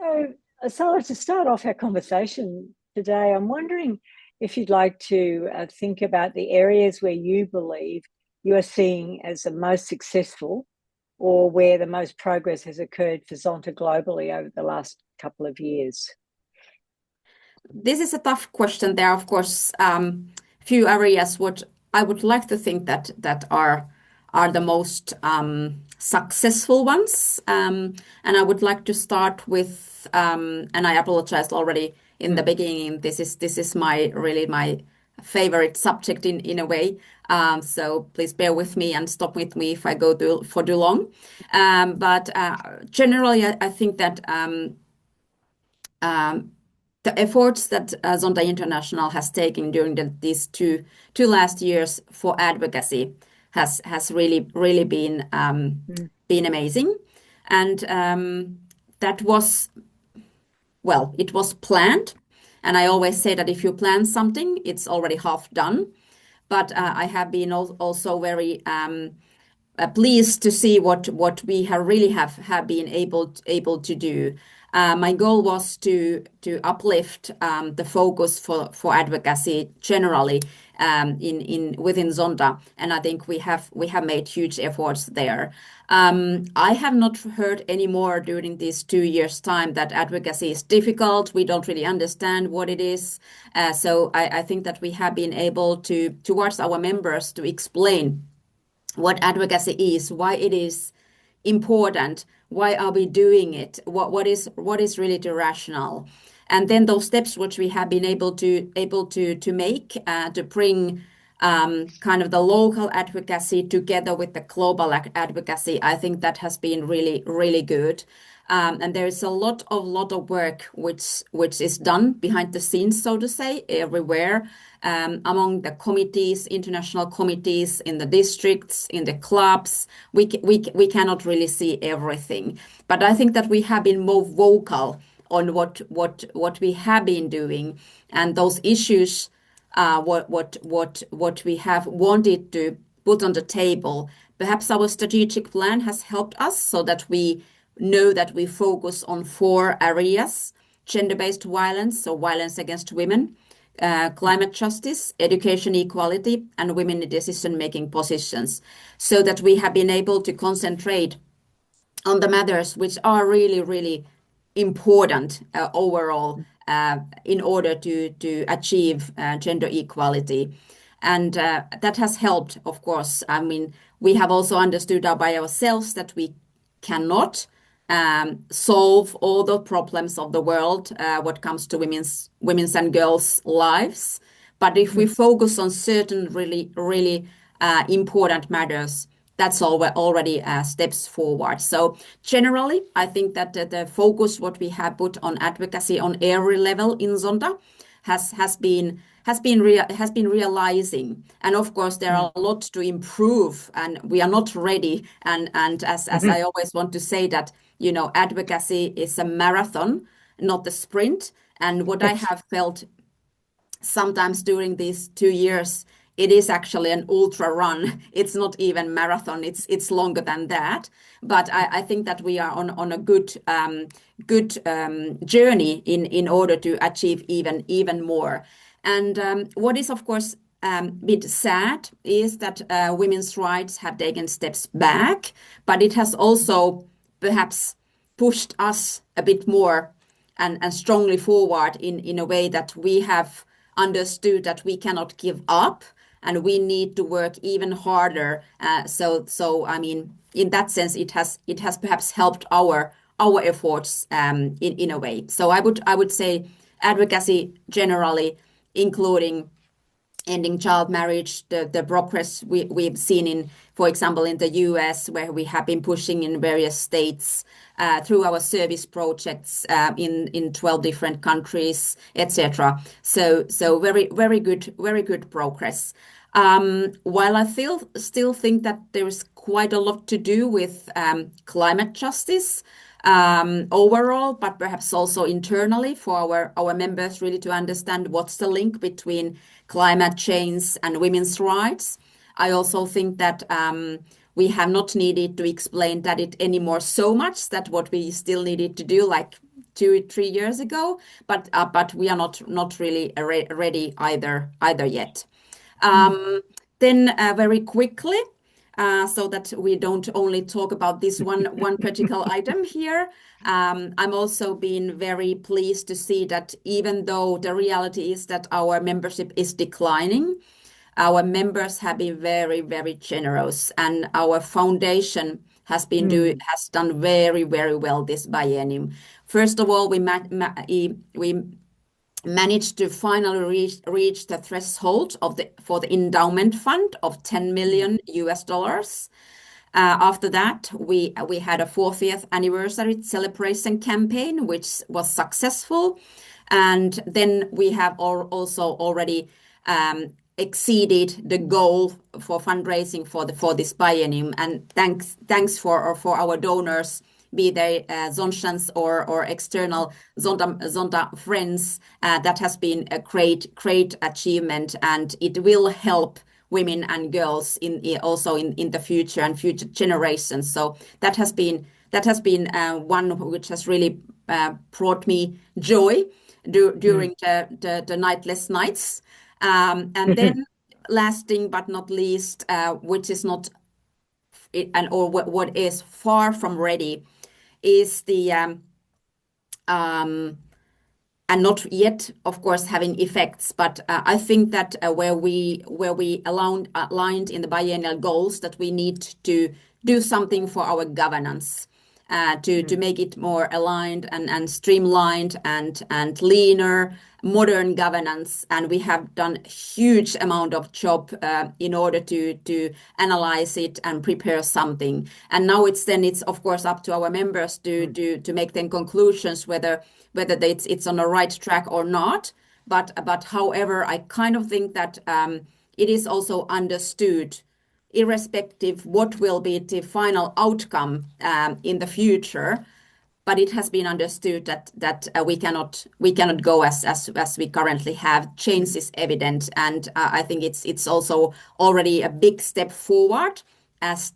So, Salla, to start off our conversation today, I'm wondering if you'd like to think about the areas where you believe you are seeing as the most successful or where the most progress has occurred for Zonta globally over the last couple of years. This is a tough question. There are, of course, few areas what I would like to think that are the most successful ones. And I would like to start with, and I apologized already in the beginning. This is my favorite subject in a way. So please bear with me and stop with me if I go for too long. But generally, I think that. The efforts that Zonta International has taken during these two last years for advocacy has really been amazing, and that was it was planned, and I always say that if you plan something, it's already half done. But I have been also very pleased to see what we have been able to do. My goal was to uplift the focus for advocacy generally in within Zonta, and I think we have made huge efforts there. I have not heard any more during these 2 years' time that advocacy is difficult. We don't really understand what it is. So I think that we have been able to towards our members to explain what advocacy is, why it is important, why are we doing it, what is really the rationale, and then those steps which we have been able to make to bring kind of the local advocacy together with the global advocacy. I think that has been really good. And there is a lot of work which is done behind the scenes, so to say, everywhere, among the committees, international committees, in the districts, in the clubs. We cannot really see everything, but I think that we have been more vocal on what we have been doing, and those issues, what we have wanted to put on the table. Perhaps our strategic plan has helped us so that we know that we focus on 4 areas: gender-based violence, so violence against women, climate justice, education equality, and women in decision-making positions, so that we have been able to concentrate on the matters which are really important overall in order to achieve gender equality. And that has helped, of course. I mean, we have also understood by ourselves that we cannot solve all the problems of the world what comes to women's and girls' lives. But if we focus on certain really important matters, that's already steps forward. So generally, I think that the focus what we have put on advocacy on every level in Zonta has been realizing. And of course, there are a lot to improve, and we are not ready. And as I always want to say that, you know, advocacy is a marathon, not a sprint. And what I have felt sometimes during these 2 years, it is actually an ultra run. It's not even marathon. It's longer than that. But I think that we are on a good journey in order to achieve even more. And what is, of course, a bit sad is that women's rights have taken steps back, but it has also perhaps pushed us a bit more and strongly forward in a way that we have understood that we cannot give up and we need to work even harder. So I mean, in that sense, it has perhaps helped our efforts in a way. So I would say advocacy generally, including ending child marriage, the progress we've seen in, for example, in the US, where we have been pushing in various states through our service projects in 12 different countries, etc. So very good progress. While I still think that there is quite a lot to do with climate justice overall, but perhaps also internally for our members really to understand what's the link between climate change and women's rights. I also think that we have not needed to explain that it anymore so much, that what we still needed to do, like 2-3 years ago, but we are not really ready either yet. Then very quickly, so that we don't only talk about this one critical item here. I'm also been very pleased to see that even though the reality is that our membership is declining, our members have been very, very generous, and our foundation has done very, very well this biennium. First of all, we managed to finally reach the threshold for the endowment fund of $10 million US. After that, we had a 40th anniversary celebration campaign, which was successful, and then we have also already exceeded the goal for fundraising for this biennium. And thanks for our donors, be they Zontians or external Zonta friends. That has been a great achievement, and it will help women and girls also in the future and future generations. So that has been one which has really brought me joy during the nightless nights. And then lasting but not least, which is not what is far from ready, is the and not yet, of course, having effects. But I think that where we aligned in the biennial goals, that we need to do something for our governance, to make it more aligned and streamlined and leaner, modern governance. And we have done a huge amount of job in order to analyze it and prepare something. And now it's of course up to our members to make then conclusions whether it's on the right track or not. But however, I kind of think that it is also understood, irrespective what will be the final outcome in the future. But it has been understood that we cannot go as we currently have. Change is evident, and I think it's also already a big step forward, as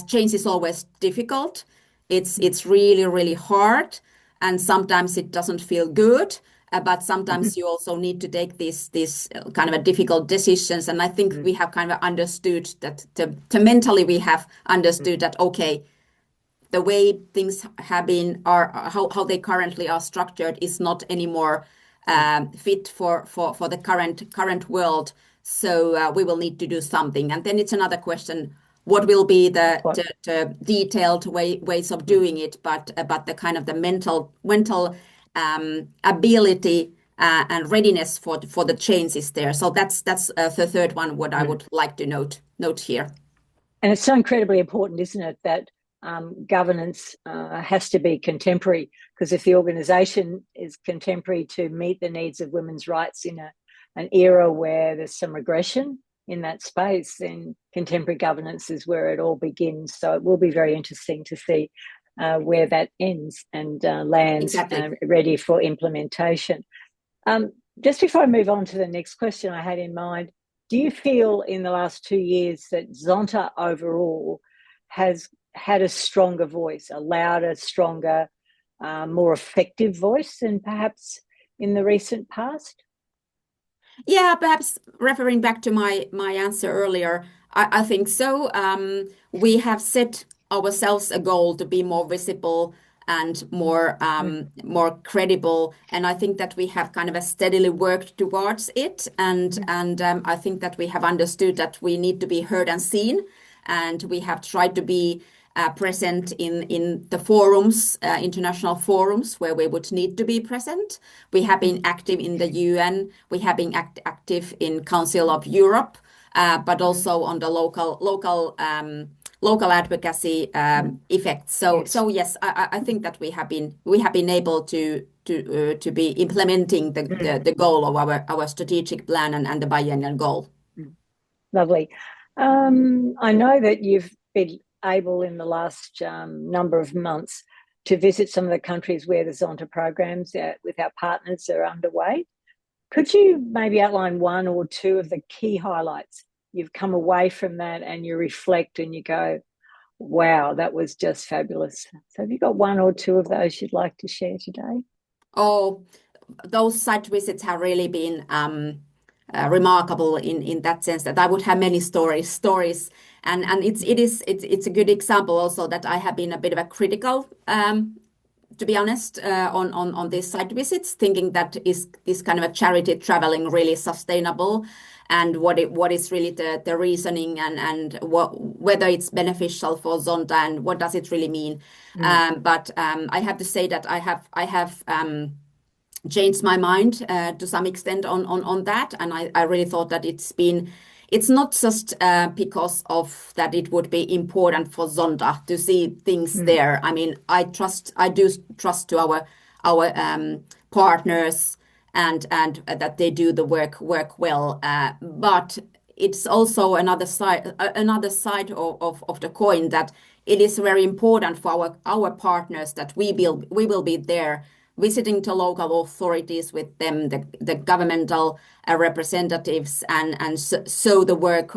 change is always difficult. It's really hard, and sometimes it doesn't feel good. But sometimes you also need to take these kind of a difficult decisions. And I think we have kind of understood that mentally we have understood that, okay, the way things have been how they currently are structured is not anymore fit for the current world. So we will need to do something. And then it's another question, what will be the detailed ways of doing it, but the kind of the mental ability and readiness for the change is there. So that's the third one what I would like to note here. And it's so incredibly important, isn't it, that governance has to be contemporary, because if the organisation is contemporary to meet the needs of women's rights in an era where there's some regression in that space, then contemporary governance is where it all begins. So it will be very interesting to see where that ends and lands ready for implementation. Just before I move on to the next question I had in mind, do you feel in the last 2 years that Zonta overall has had a stronger voice, a louder, stronger, more effective voice than perhaps in the recent past? Yeah, perhaps referring back to my answer earlier, I think so. We have set ourselves a goal to be more visible and more credible, and I think that we have kind of a steadily worked towards it. And I think that we have understood that we need to be heard and seen, and we have tried to be present in the forums, international forums where we would need to be present. We have been active in the UN. We have been active in Council of Europe, but also on the local advocacy effects. So yes, I think that we have been able to be implementing the goal of our strategic plan and the biennial goal. Lovely. I know that you've been able in the last number of months to visit some of the countries where the Zonta programs with our partners are underway. Could you maybe outline one or two of the key highlights? You've come away from that and you reflect and you go, wow, that was just fabulous. So have you got one or two of those you'd like to share today? Oh, those site visits have really been remarkable in that sense that I would have many stories, and it's a good example also that I have been a bit of a critical, to be honest, on these site visits, thinking that is this kind of a charity traveling really sustainable, and what is really the reasoning, and whether it's beneficial for Zonta, and what does it really mean. But I have to say that I have changed my mind to some extent on that, and I really thought that it's not just because of that it would be important for Zonta to see things there. I mean, I do trust to our partners, and that they do the work well. But it's also another side of the coin, that it is very important for our partners that we will be there visiting the local authorities with them, the governmental representatives, and so the work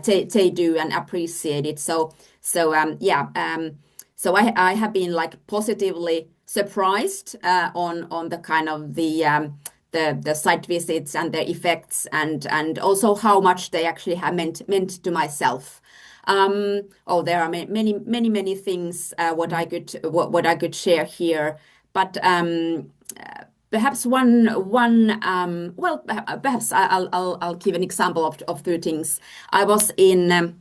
they do and appreciate it. So I have been like positively surprised on the kind of the site visits and their effects, and also how much they actually have meant to myself. There are many things what I could share here, but perhaps perhaps I'll give an example of two things. I was in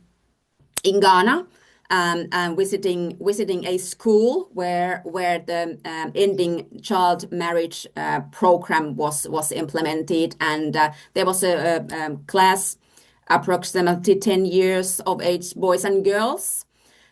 Ghana, and visiting a school where the ending child marriage program was implemented, and there was a class approximately 10 years of age, boys and girls,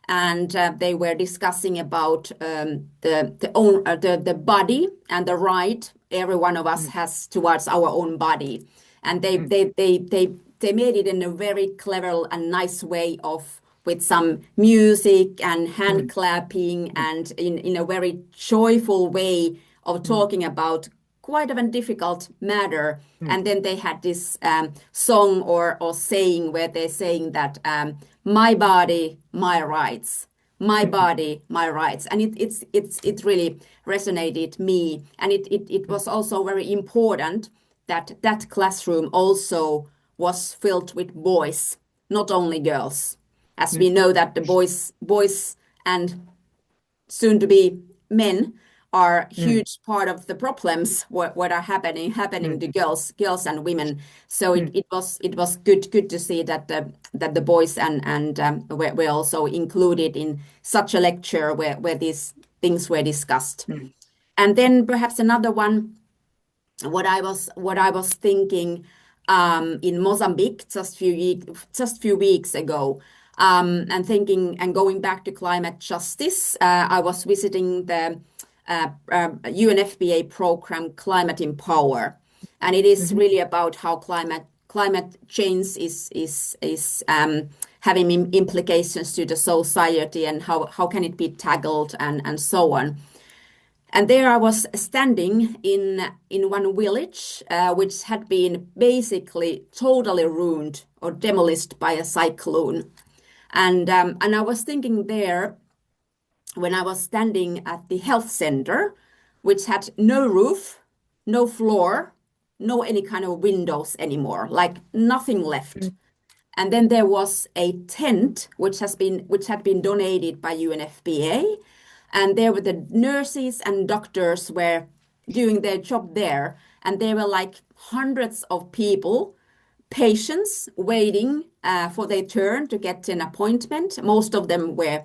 and they were discussing about the body and the right every one of us has towards our own body, and they made it in a very clever and nice way of with some music and hand clapping, and in a very joyful way of talking about quite of a difficult matter. And then they had this song or saying where they're saying that my body, my rights, my body, my rights, and it really resonated me, and it was also very important that that classroom also was filled with boys, not only girls, as we know that the boys and soon to be men are huge part of the problems what are happening to girls and women. So it was good to see that the boys and were also included in such a lecture where these things were discussed. And then perhaps another one, what I was thinking in Mozambique just few weeks ago, and thinking and going back to climate justice. I was visiting the UNFPA program Climate in Power, and it is really about how climate change is having implications to the society, and how can it be tackled, and so on. And there I was standing in one village which had been basically totally ruined or demolished by a cyclone. And I was thinking there when I was standing at the health center, which had no roof, no floor, no any kind of windows anymore, like nothing left. And then there was a tent which had been donated by UNFPA, and there were the nurses and doctors were doing their job there, and there were like hundreds of people, patients waiting for their turn to get an appointment. Most of them were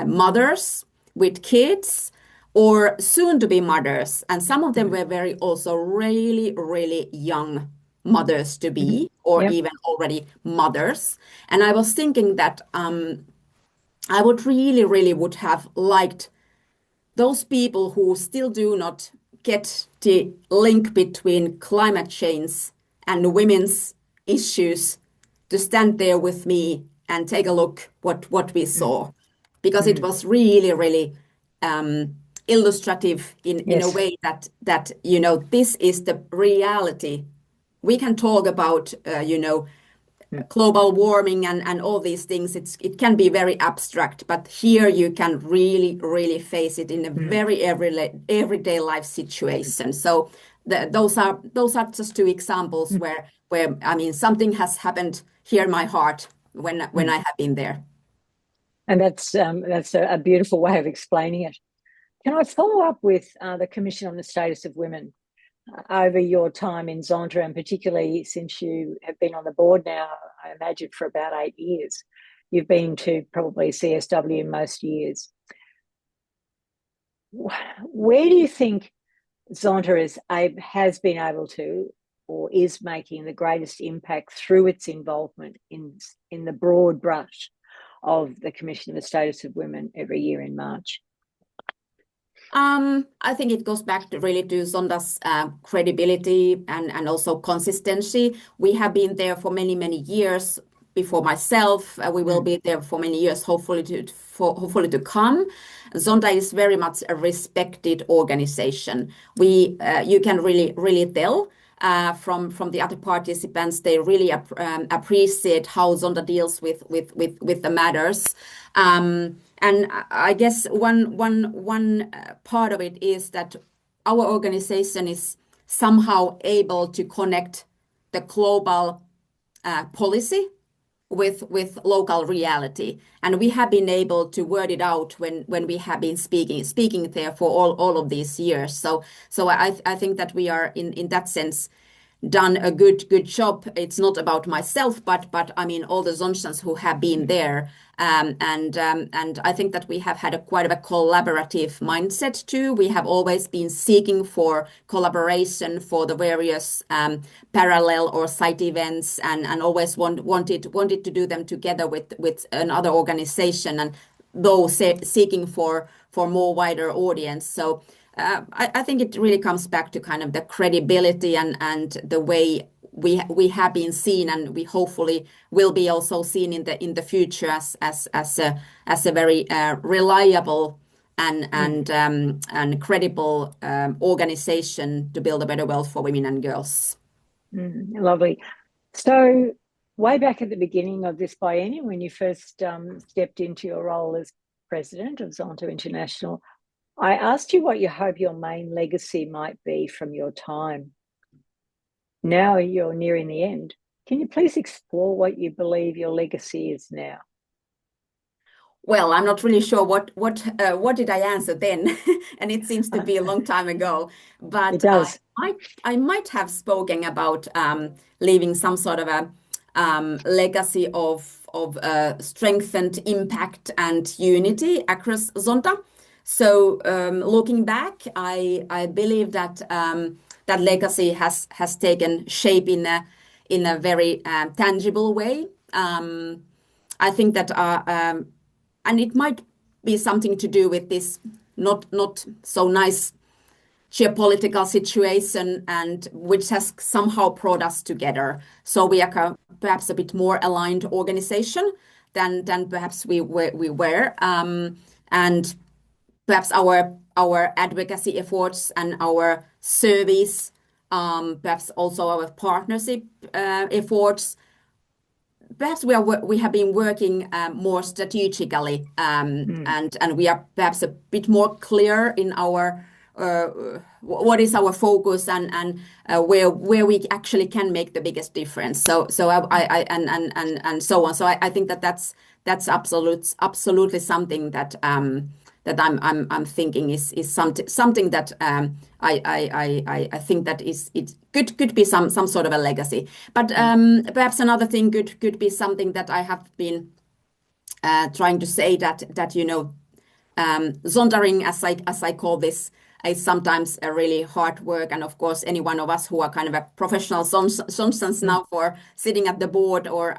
mothers with kids or soon to be mothers, and some of them were very also really young mothers to be, or even already mothers. And I was thinking that I would really would have liked those people who still do not get the link between climate change and women's issues to stand there with me and take a look what we saw, because it was really illustrative in a way that this is the reality. We can talk about global warming and all these things, it can be very abstract, but here you can really face it in a very everyday life situation. So those are just two examples where I mean something has happened here in my heart when I have been there. And that's a beautiful way of explaining it. Can I follow up with the Commission on the Status of Women? Over your time in Zonta, and particularly since you have been on the board now, I imagine for about 8 years, you've been to probably CSW most years. Where do you think Zonta has been able to, or is making the greatest impact through its involvement in the broad brush of the Commission on the Status of Women every year in March? I think it goes back really to Zonta's credibility and also consistency. We have been there for many years before myself. We will be there for many years, hopefully to come. Zonta is very much a respected organization. You can really tell from the other participants, they really appreciate how Zonta deals with the matters. And I guess one part of it is that our organization is somehow able to connect the global policy with local reality, and we have been able to word it out when we have been speaking there for all of these years. So I think that we are in that sense done a good job. It's not about myself, but I mean all the Zontans who have been there, and I think that we have had quite a collaborative mindset too. We have always been seeking for collaboration for the various parallel or side events, and always wanted to do them together with another organization, and though seeking for more wider audience. So. I think it really comes back to kind of the credibility and the way we have been seen, and we hopefully will be also seen in the future as a very reliable and credible organization to build a better world for women and girls. Lovely. So way back at the beginning of this biennium, when you first stepped into your role as president of Zonta International, I asked you what you hope your main legacy might be from your time. Now you're nearing the end. Can you please explore what you believe your legacy is now? Well, I'm not really sure what did I answer then, and it seems to be a long time ago. But it does. I might have spoken about leaving some sort of a legacy of strengthened impact and unity across Zonta. So looking back, I believe that that legacy has taken shape in a very tangible way. I think that and it might be something to do with this not so nice geopolitical situation, and which has somehow brought us together. So we are perhaps a bit more aligned organization than perhaps we were, and perhaps our advocacy efforts and our service, perhaps also our partnership efforts. Perhaps we have been working more strategically, and we are perhaps a bit more clear in our what is our focus and where we actually can make the biggest difference. So I and so on. So I think that's absolutely something that that I'm thinking is something that I think that it could be some sort of a legacy. But perhaps another thing could be something that I have been trying to say, that you know, Zontaring, as I call this, is sometimes a really hard work, and of course any one of us who are kind of a professional Zontans now, for sitting at the board or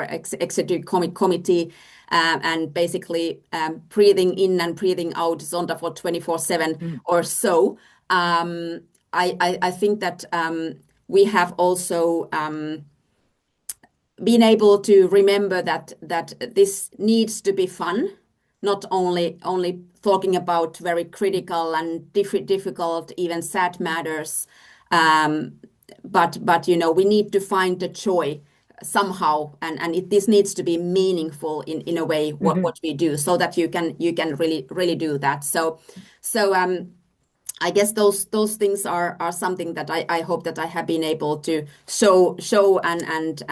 executive committee, and basically breathing in and breathing out Zonta for 24/7 or so. I think that we have also been able to remember that this needs to be fun, not only talking about very critical and difficult, even sad matters, but you know, we need to find the joy somehow, and this needs to be meaningful in a way what we do, so that you can really do that. So I guess those things are something that I hope that I have been able to show and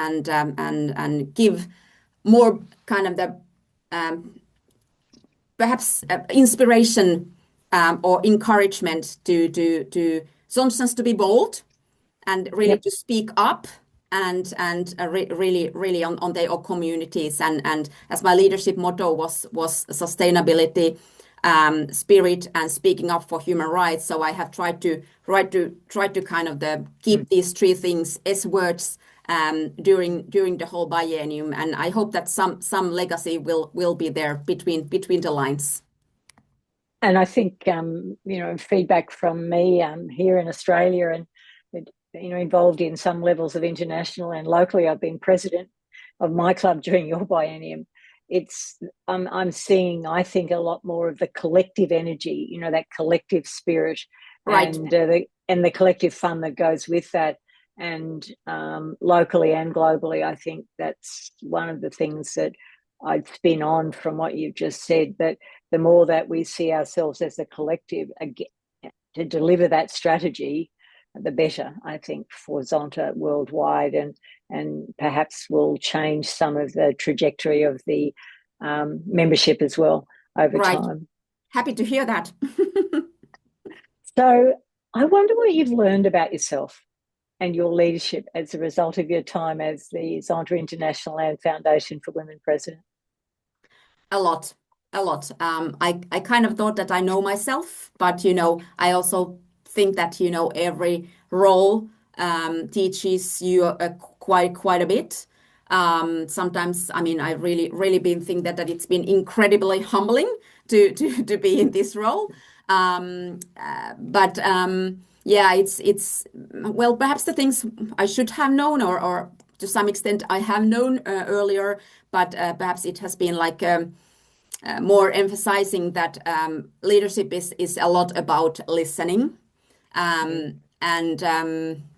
give more kind of the perhaps inspiration or encouragement to Zontans to be bold and really to speak up and really on their communities, and as my leadership motto was sustainability, spirit, and speaking up for human rights. So I have tried to kind of keep these three things as words during the whole biennium, and I hope that some legacy will be there between the lines. And I think feedback from me here in Australia, and involved in some levels of international and locally. I've been president of my club during your biennium. I'm seeing, I think, a lot more of the collective energy, that collective spirit, right, and the collective fun that goes with that. And locally and globally, I think that's one of the things that I'd spin on from what you've just said, that the more that we see ourselves as a collective again, to deliver that strategy, the better, I think, for Zonta worldwide, and perhaps will change some of the trajectory of the membership as well over time. Happy to hear that. So I wonder what you've learned about yourself and your leadership as a result of your time as the Zonta International and Foundation for Women President. A lot. I kind of thought that I know myself, but I also think that every role teaches you quite a bit. Sometimes, I mean, I really been thinking that it's been incredibly humbling to be in this role. But yeah, it's well, perhaps the things I should have known, or to some extent I have known earlier, but perhaps it has been like more emphasizing that leadership is a lot about listening. And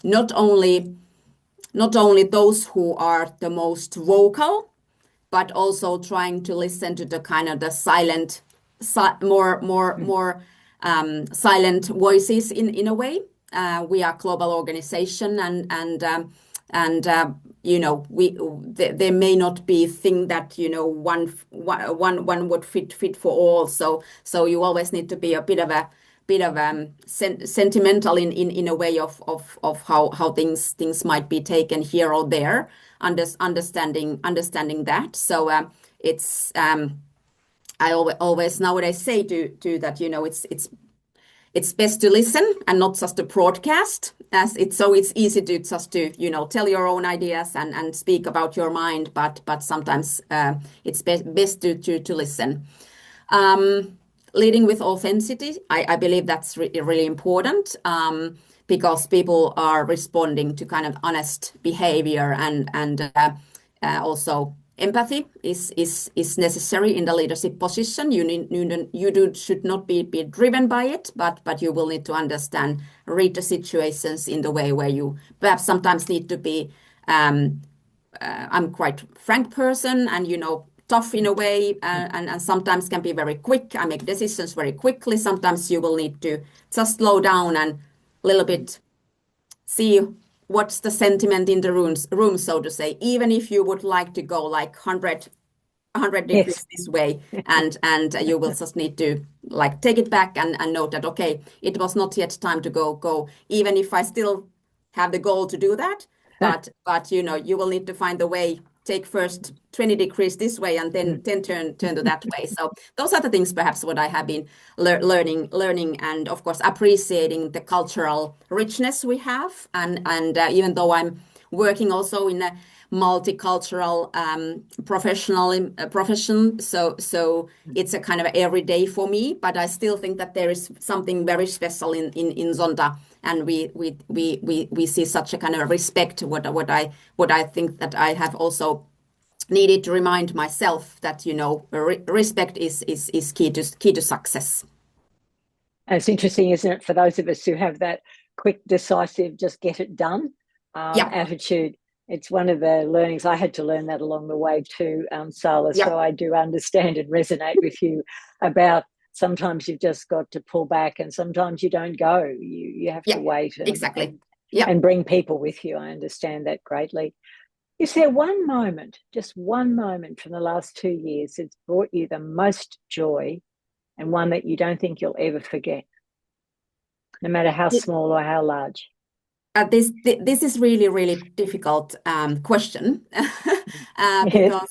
not only those who are the most vocal, but also trying to listen to the kind of the silent, more silent voices in a way. We are a global organization, and there may not be thing that one would fit for all. So you always need to be a bit of sentimental in a way of how things might be taken here or there, understanding that. So it's I always nowadays say to that it's best to listen and not just to broadcast, as it's easy to just to tell your own ideas and speak about your mind, but sometimes it's best to listen. Leading with authenticity, I believe that's really important, because people are responding to kind of honest behavior, and also empathy is necessary in the leadership position. You should not be driven by it, but you will need to read the situations in the way where you perhaps sometimes need to be. I'm quite frank person, and tough in a way, and sometimes can be very quick. I make decisions very quickly. Sometimes you will need to just slow down and a little bit see what's the sentiment in the room, so to say, even if you would like to go like 100 degrees this way, and you will just need to like take it back and note that, okay, it was not yet time to go, even if I still have the goal to do that, but you will need to find the way. Take first 20 degrees this way, and then turn to that way. So those are the things perhaps what I have been learning, and of course appreciating the cultural richness we have. And even though I'm working also in a multicultural profession, so it's a kind of everyday for me. But I still think that there is something very special in Zonta. And we see such a kind of respect. What I think that I have also needed to remind myself that respect is key to success. And it's interesting, isn't it, for those of us who have that quick, decisive, just get it done attitude. It's one of the learnings. I had to learn that along the way too, Salla. Yeah, So I do understand and resonate with you about sometimes you've just got to pull back and sometimes you don't go. You have to yeah, wait exactly. Yeah. and bring people with you. I understand that greatly. Is there one moment, just one moment from the last 2 years that's brought you the most joy and one that you don't think you'll ever forget, no matter how small or how large? This is really difficult question Yes.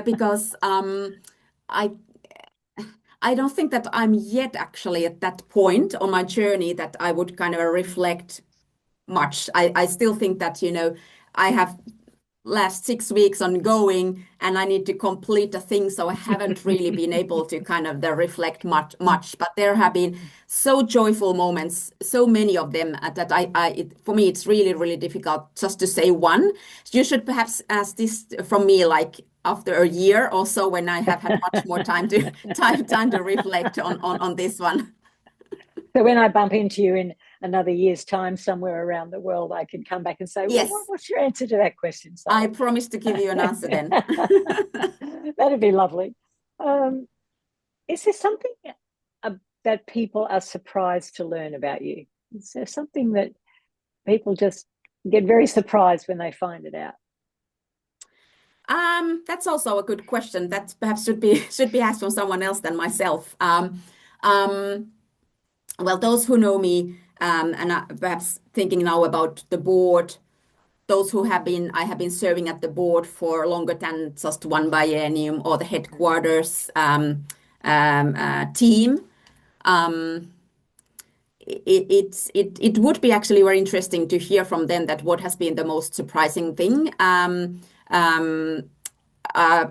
because I I don't think that I'm yet actually at that point on my journey that I would kind of reflect much. I still think that, I have last 6 weeks ongoing and I need to complete the thing. So I haven't really been able to kind of reflect much, but there have been so joyful moments, so many of them that for me, it's really difficult just to say one. You should perhaps ask this from me, like after a year or so when I have had much more time to time to reflect on this one. So when I bump into you in another year's time somewhere around the world, I can come back and say, well, Yes, what's your answer to that question, I Salla? promise to give you an answer then. That'd be lovely. Um, is there something that people are surprised to learn about you? Is there something that people just get very surprised when they find it out? That's also a good question. That perhaps should be asked from someone else than myself. Um, well, those who know me, and perhaps thinking now about the board, those who I have been serving at the board for longer than just one biennium or the headquarters team. Um, it would be actually very interesting to hear from them that what has been the most surprising thing. Uh,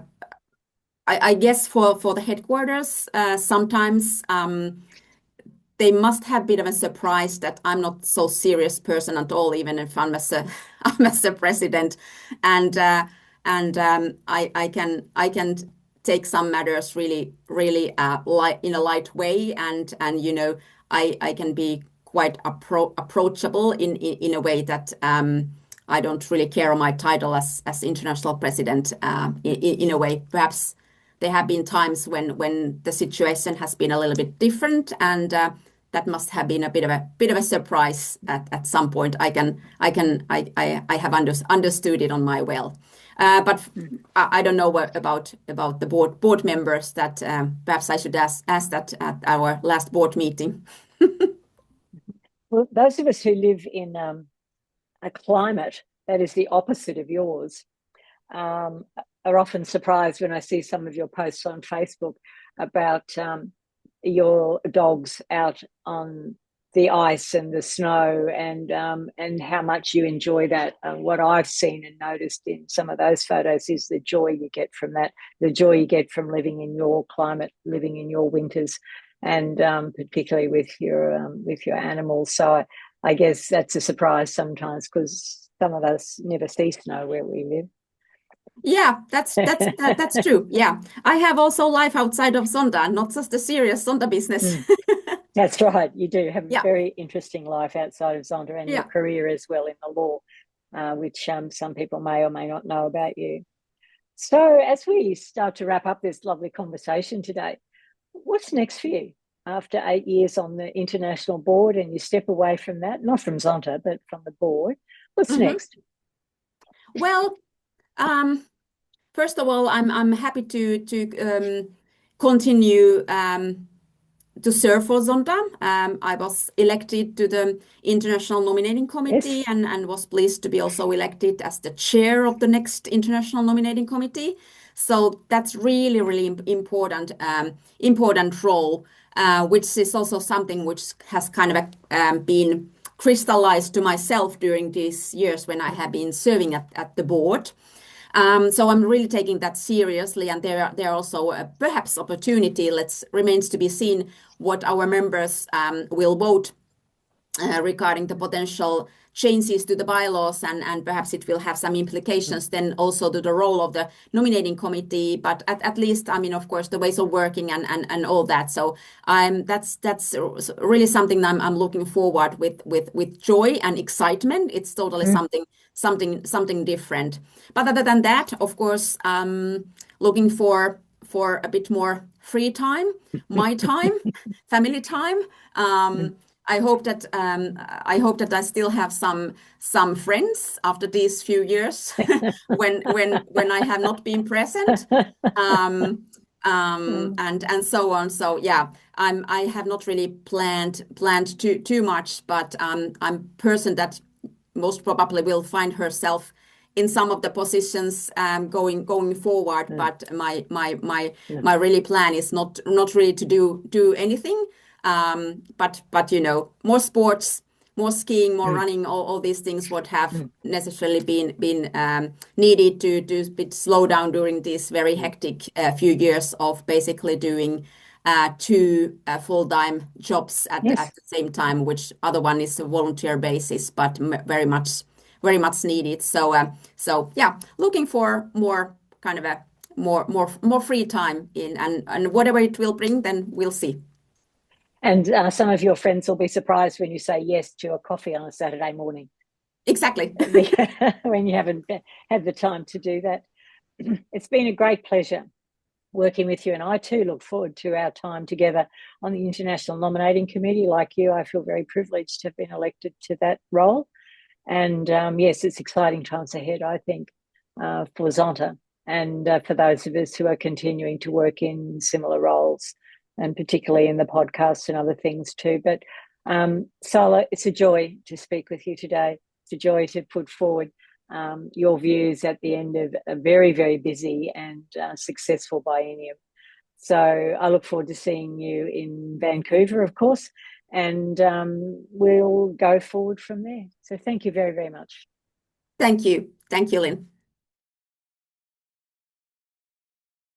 I guess for the headquarters, sometimes they must have been of a surprise that I'm not so serious person at all, even if I'm as a president, and I can take some matters really light in a light way, and I can be quite approachable in a way that I don't really care on my title as international president in a way. Perhaps there have been times when the situation has been a little bit different, and that must have been a bit of a surprise at some point. I have understood it on my well, but I don't know about the board members. That perhaps I should ask that at our last board meeting. Well, those of us who live in a climate that is the opposite of yours are often surprised when I see some of your posts on Facebook about your dogs out on the ice and the snow, and how much you enjoy that. What I've seen and noticed in some of those photos is the joy you get from that, the joy you get from living in your climate, living in your winters, and particularly with your animals. So I guess that's a surprise sometimes because some of us never see snow where we live. Yeah, that's true. Yeah, I have also life outside of Zonta, not just the serious Zonta business. That's right. You do have a Yeah, very interesting life outside of Zonta and your yeah. career as well in the law, which some people may or may not know about you. So, as we start to wrap up this lovely conversation today, what's next for you after 8 years on the international board and you step away from that, not from Zonta, but from the board? What's Mhm. next? Well, first of all, I'm happy to continue to serve for Zonta. I was elected to the International Nominating Yes. Committee and was pleased to be also elected as the chair of the next International Nominating Committee. So that's really important role, which is also something which has kind of been crystallized to myself during these years when I have been serving at the board. So I'm really taking that seriously, and there are also perhaps opportunity. Remains to be seen what our members will vote regarding the potential changes to the bylaws, and perhaps it will have some implications then also to the role of the nominating committee, but at least, I mean, of course, the ways of working and all that. So that's really something that I'm looking forward with joy and excitement. It's totally something different. But other than that, of course, looking for a bit more free time, my time, family time. I hope that I still have some friends after these few years when I have not been present, and so on. So yeah, I have not really planned too much, but I'm a person that most probably will find herself in some of the positions going forward. But my really plan is not really to do anything. But more sports, more skiing, more running, all these things would have necessarily been needed to bit slow down during these very hectic few years of basically doing two full-time jobs at the same time, which other one is a volunteer basis, but very much needed. So yeah, looking for more kind of a more free time and whatever it will bring, then we'll see. And some of your friends will be surprised when you say yes to a coffee on a Saturday morning. Exactly. When you haven't had the time to do that. It's been a great pleasure working with you, and I too look forward to our time together on the International Nominating Committee. Like you, I feel very privileged to have been elected to that role. And yes, it's exciting times ahead, I think, for Zonta and for those of us who are continuing to work in similar roles, and particularly in the podcast and other things too. But Salla, it's a joy to speak with you today. It's a joy to put forward your views at the end of a very, very busy and successful biennium. So I look forward to seeing you in Vancouver, of course, and we'll go forward from there. So thank you very, very much. Thank you. Thank you, Lynne.